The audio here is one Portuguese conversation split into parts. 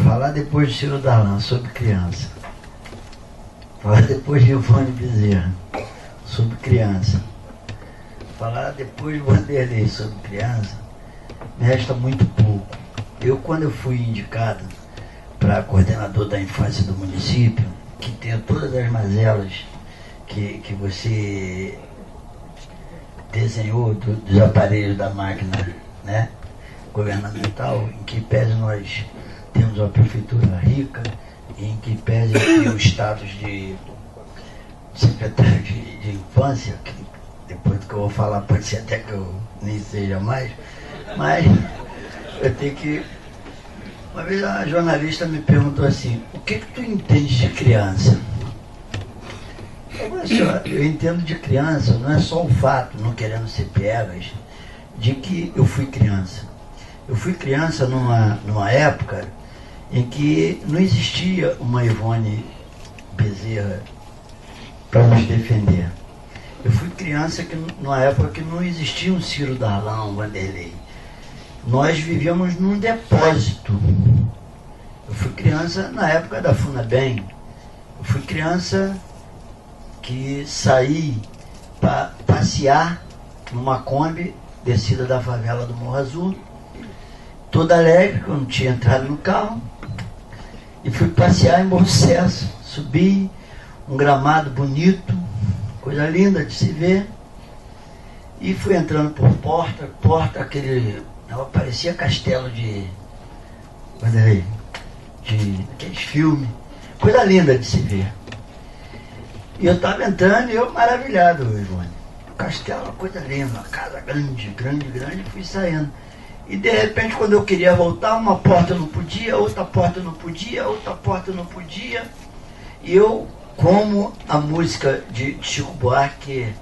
Falar depois de Ciro Darlan sobre criança. Falar depois de Ivone Bezerra sobre criança. Falar depois de Vanderlei sobre criança, me resta muito pouco. Quando eu fui indicado para coordenador da infância do município, que tem todas as mazelas que você desenhou dos aparelhos da máquina, né, governamental, em que pese nós temos uma prefeitura rica, em que pese o status de secretário de infância, que depois do que eu vou falar pode ser até que eu nem seja mais, mas eu tenho que... Uma vez a jornalista me perguntou assim: o que tu entende de criança? Eu falei assim: eu entendo de criança, não é só o fato, não querendo ser piegas, de que eu fui criança. Eu fui criança numa época em que não existia uma Ivone Bezerra para nos defender. Eu fui criança numa época que não existia um Ciro Darlan, um Vanderlei. Nós vivíamos num depósito. Eu fui criança na época da Funabem. Eu fui criança que saí para passear numa Kombi descida da favela do Morro Azul, toda alegre, que eu não tinha entrado no carro, e fui passear em Bom Sucesso. Subi um gramado bonito, coisa linda de se ver, e fui entrando por porta, aquele... Ela parecia castelo de aqueles filmes, coisa linda de se ver. E eu estava entrando e eu maravilhado, Ivone. O castelo, uma coisa linda, uma casa grande, fui saindo. E de repente, quando eu queria voltar, uma porta não podia, outra porta não podia, outra porta não podia. E eu, como a música de Chico Buarque,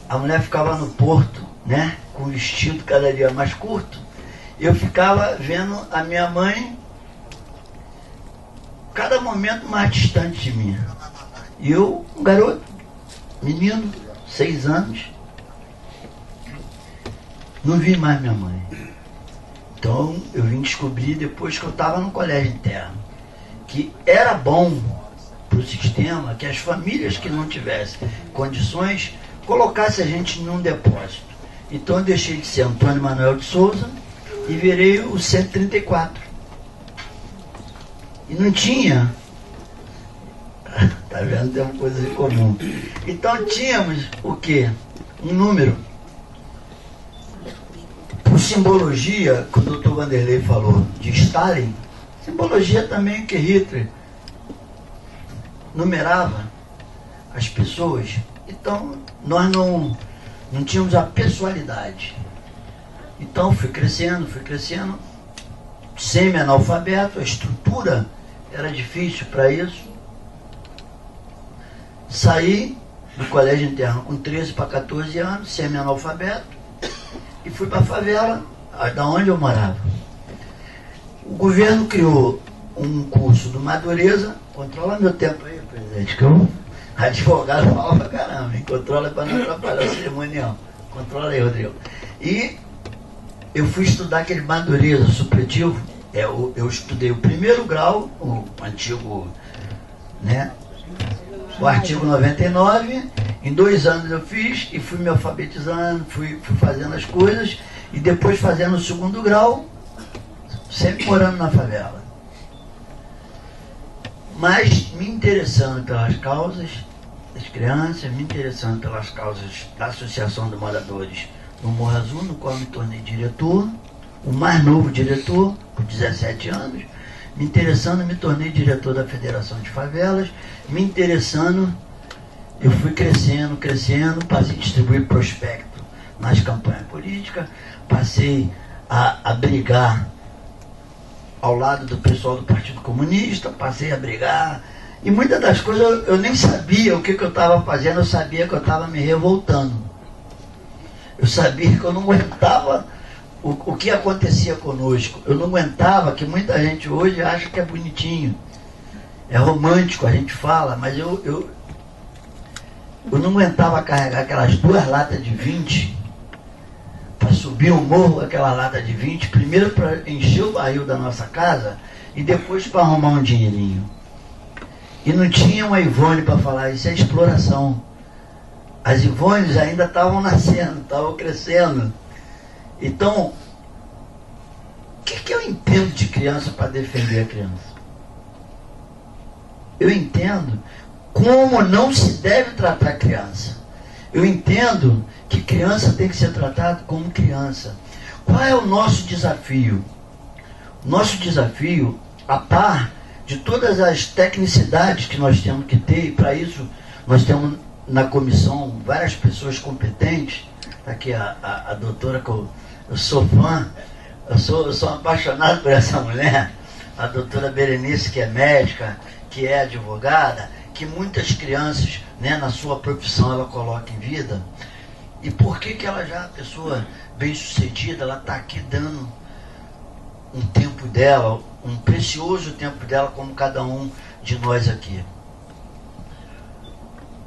a mulher ficava no porto, né, com o vestido cada dia mais curto, eu ficava vendo a minha mãe cada momento mais distante de mim. E eu, um garoto, menino, 6 anos, não vi mais minha mãe. Então eu vim descobrir depois que eu estava no colégio interno, que era bom para o sistema que as famílias que não tivessem condições colocassem a gente num depósito. Então eu deixei de ser Antônio Manuel de Souza e virei o 134. E não tinha... Tá vendo? Tem uma coisa em comum. Então tínhamos o quê? Um número. Por simbologia, que o doutor Vanderlei falou de Stalin, simbologia também que Hitler numerava as pessoas. Então nós não tínhamos a pessoalidade. Então fui crescendo, semi-analfabeto, a estrutura era difícil para isso. Saí do colégio interno com 13 para 14 anos, semi-analfabeto, e fui para a favela, da onde eu morava. O governo criou um curso do Madureza. Controla meu tempo aí, presidente, que eu advogado fala pra caramba, hein? Controla para não atrapalhar o cerimonial. Controla aí, Rodrigo. E eu fui estudar aquele Madureza supletivo. Eu estudei o primeiro grau, o antigo, né? O artigo 99, em 2 anos eu fiz e fui me alfabetizando, fui fazendo as coisas, e depois fazendo o segundo grau, sempre morando na favela. Mas me interessando pelas causas das crianças, me interessando pelas causas da Associação de Moradores no Morro Azul, no qual me tornei diretor, o mais novo diretor, com 17 anos, me interessando, me tornei diretor da Federação de Favelas, me interessando, eu fui crescendo, passei a distribuir prospecto nas campanhas políticas, passei a brigar ao lado do pessoal do Partido Comunista, passei a brigar, e muitas das coisas eu nem sabia o que eu estava fazendo, eu sabia que eu estava me revoltando. Eu sabia que eu não aguentava o que acontecia conosco. Eu não aguentava, que muita gente hoje acha que é bonitinho, é romântico, a gente fala, mas eu não aguentava carregar aquelas 2 latas de 20 para subir um morro com aquela lata de 20, primeiro para encher o barril da nossa casa e depois para arrumar um dinheirinho. E não tinha uma Ivone para falar, isso é exploração. As Ivones ainda estavam nascendo, estavam crescendo. Então, o que eu entendo de criança para defender a criança? Eu entendo como não se deve tratar a criança. Eu entendo que criança tem que ser tratada como criança. Qual é o nosso desafio? Nosso desafio, a par de todas as tecnicidades que nós temos que ter, e para isso nós temos na comissão várias pessoas competentes. Aqui a doutora, que eu sou fã, eu sou apaixonado por essa mulher, a doutora Berenice, que é médica, que é advogada, que muitas crianças, né, na sua profissão ela coloca em vida. E por que ela já é uma pessoa bem sucedida, ela está aqui dando um tempo dela, um precioso tempo dela, como cada um de nós aqui.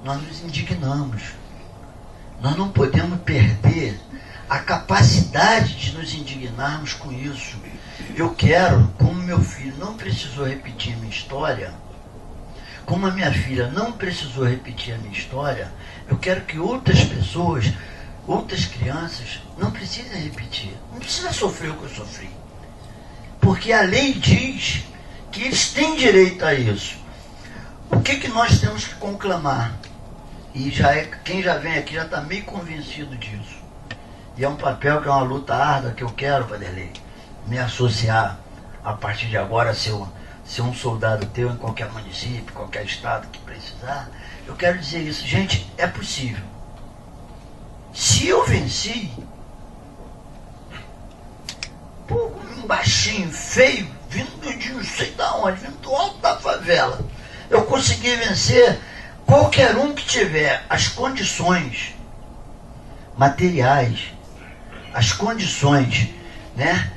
Nós nos indignamos. Nós não podemos perder a capacidade de nos indignarmos com isso. Eu quero, como meu filho não precisou repetir a minha história, como a minha filha não precisou repetir a minha história, eu quero que outras pessoas, outras crianças, não precisem repetir. Não precisa sofrer o que eu sofri. Porque a lei diz que eles têm direito a isso. O que nós temos que conclamar? E quem já vem aqui já está meio convencido disso. E é um papel que é uma luta árdua que eu quero, Vanderlei, me associar a partir de agora, ser um soldado teu em qualquer município, qualquer estado que precisar. Eu quero dizer isso, gente, é possível. Se eu venci, um baixinho, feio, vindo de não sei da onde, vindo do alto da favela, eu consegui vencer qualquer um que tiver as condições materiais, as condições, né,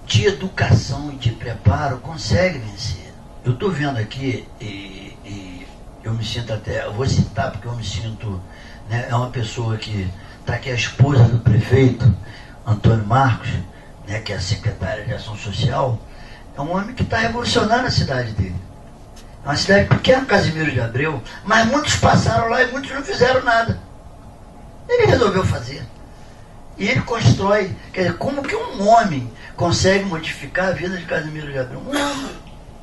de educação e de preparo, consegue vencer. Eu estou vendo aqui e eu me sinto até, eu vou citar porque eu me sinto, né, é uma pessoa que está aqui, a esposa do prefeito Antônio Marcos, né, que é a secretária de Ação Social, é um homem que está revolucionando a cidade dele. É uma cidade pequena, Casimiro de Abreu, mas muitos passaram lá e muitos não fizeram nada. Ele resolveu fazer. E ele constrói, quer dizer, como que um homem consegue modificar a vida de Casimiro de Abreu? Um homem.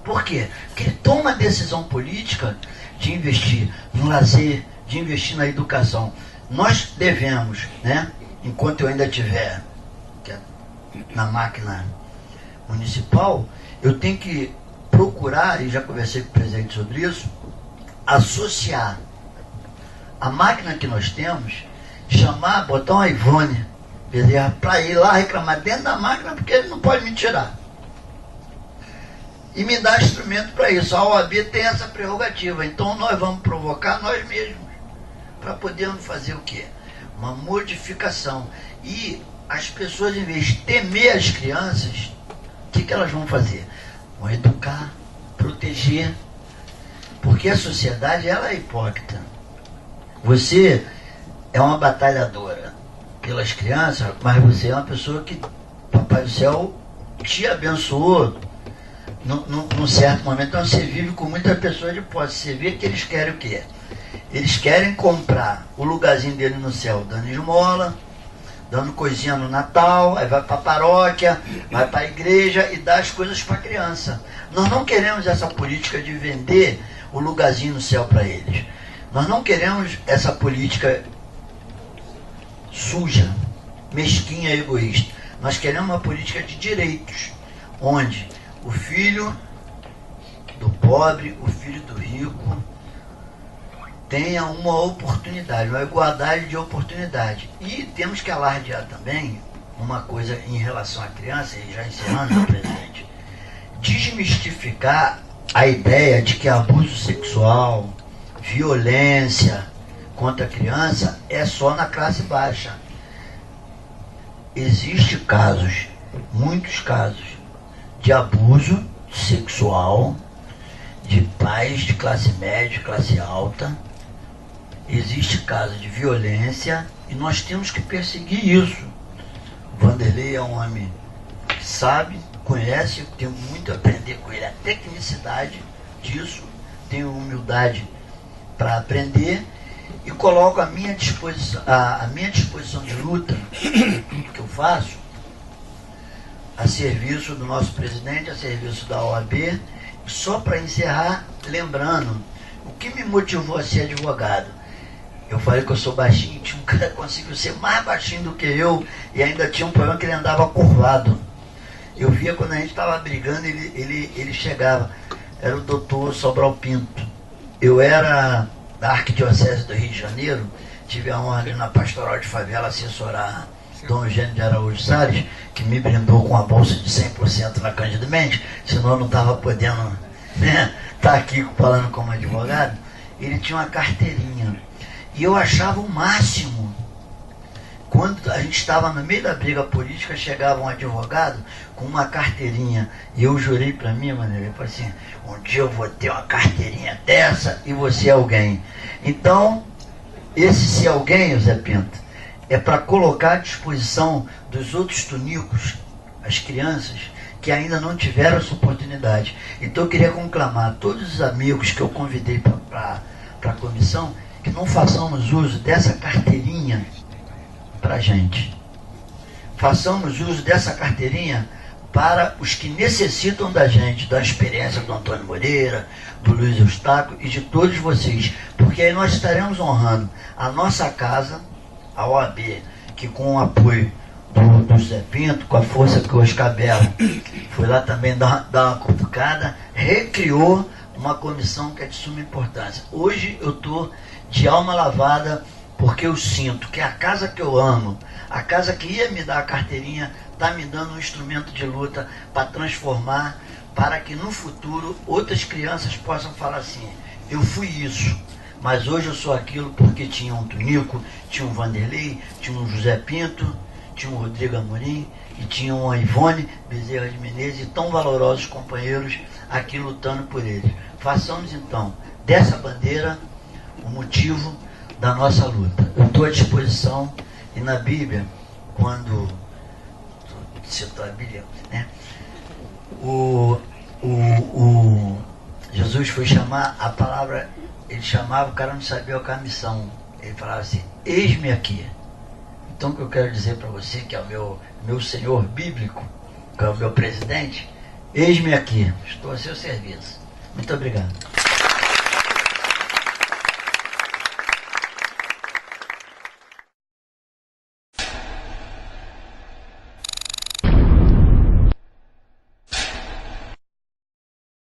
Por quê? Porque ele toma a decisão política de investir no lazer, de investir na educação. Nós devemos, né, enquanto eu ainda estiver na máquina municipal, eu tenho que procurar, e já conversei com o presidente sobre isso, associar a máquina que nós temos, chamar, botar uma Ivone para ir lá reclamar dentro da máquina, porque ele não pode me tirar. E me dar instrumento para isso. A OAB tem essa prerrogativa. Então nós vamos provocar nós mesmos para podermos fazer o quê? Uma modificação. E as pessoas, em vez de temer as crianças, o que elas vão fazer? Vão educar, proteger. Porque a sociedade, ela é hipócrita. Você é uma batalhadora pelas crianças, mas você é uma pessoa que Papai do Céu te abençoou num certo momento. Então você vive com muitas pessoas de posse. Você vê que eles querem o quê? Eles querem comprar o lugarzinho dele no céu, dando esmola, dando coisinha no Natal, aí vai para a paróquia, vai para a igreja e dá as coisas para a criança. Nós não queremos essa política de vender o lugarzinho no céu para eles. Nós não queremos essa política suja, mesquinha e egoísta. Nós queremos uma política de direitos, onde o filho do pobre, o filho do rico, tenha uma oportunidade, uma igualdade de oportunidade. E temos que alardear também uma coisa em relação à criança, e já encerrando, presidente, desmistificar a ideia de que abuso sexual, violência contra a criança é só na classe baixa. Existem casos, muitos casos, de abuso sexual de pais de classe média, classe alta, existe casos de violência e nós temos que perseguir isso. O Vanderlei é um homem que sabe, conhece, eu tenho muito a aprender com ele, a tecnicidade disso, tenho humildade para aprender e coloco a minha disposição de luta, tudo que eu faço, a serviço do nosso presidente, a serviço da OAB. Só para encerrar, lembrando, o que me motivou a ser advogado? Eu falei que eu sou baixinho, tinha um cara que conseguiu ser mais baixinho do que eu e ainda tinha um problema que ele andava curvado. Eu via quando a gente estava brigando, ele chegava. Era o doutor Sobral Pinto. Eu era da Arquidiocese do Rio de Janeiro, tive a honra ali na Pastoral de Favela assessorar Dom Eugênio de Araújo Salles, que me brindou com a bolsa de 100% na Cândido Mendes, senão eu não estava podendo estar aqui falando como advogado. Ele tinha uma carteirinha. E eu achava o máximo. Quando a gente estava no meio da briga política, chegava um advogado com uma carteirinha. E eu jurei para mim, eu falei assim, um dia eu vou ter uma carteirinha dessa e você é alguém. Então, esse ser alguém, Zé Pinto, é para colocar à disposição dos outros tunicos, as crianças, que ainda não tiveram essa oportunidade. Então eu queria conclamar a todos os amigos que eu convidei para a comissão, que não façamos uso dessa carteirinha para a gente. Façamos uso dessa carteirinha para os que necessitam da gente, da experiência do Antônio Moreira, do Luiz Eustáquio e de todos vocês, porque aí nós estaremos honrando a nossa casa, a OAB, que com o apoio do Zé Pinto, com a força que o Oscar Belo foi lá também dar uma cutucada, recriou uma comissão que é de suma importância. Hoje eu estou de alma lavada, porque eu sinto que a casa que eu amo, a casa que ia me dar a carteirinha, está me dando um instrumento de luta para transformar, para que no futuro outras crianças possam falar assim, eu fui isso, mas hoje eu sou aquilo porque tinha um Tunico, tinha um Vanderlei, tinha um José Pinto, tinha um Rodrigo Amorim e tinha uma Ivone Bezerra de Menezes, e tão valorosos companheiros aqui lutando por eles. Façamos então dessa bandeira o motivo da nossa luta. Eu estou à disposição, e na Bíblia, quando citou a Bíblia, Jesus foi chamar, a palavra, ele chamava, o cara não sabia qual a missão, ele falava assim, eis-me aqui. Então o que eu quero dizer para você, que é o meu senhor bíblico, que é o meu presidente, eis-me aqui, estou a seu serviço. Muito obrigado.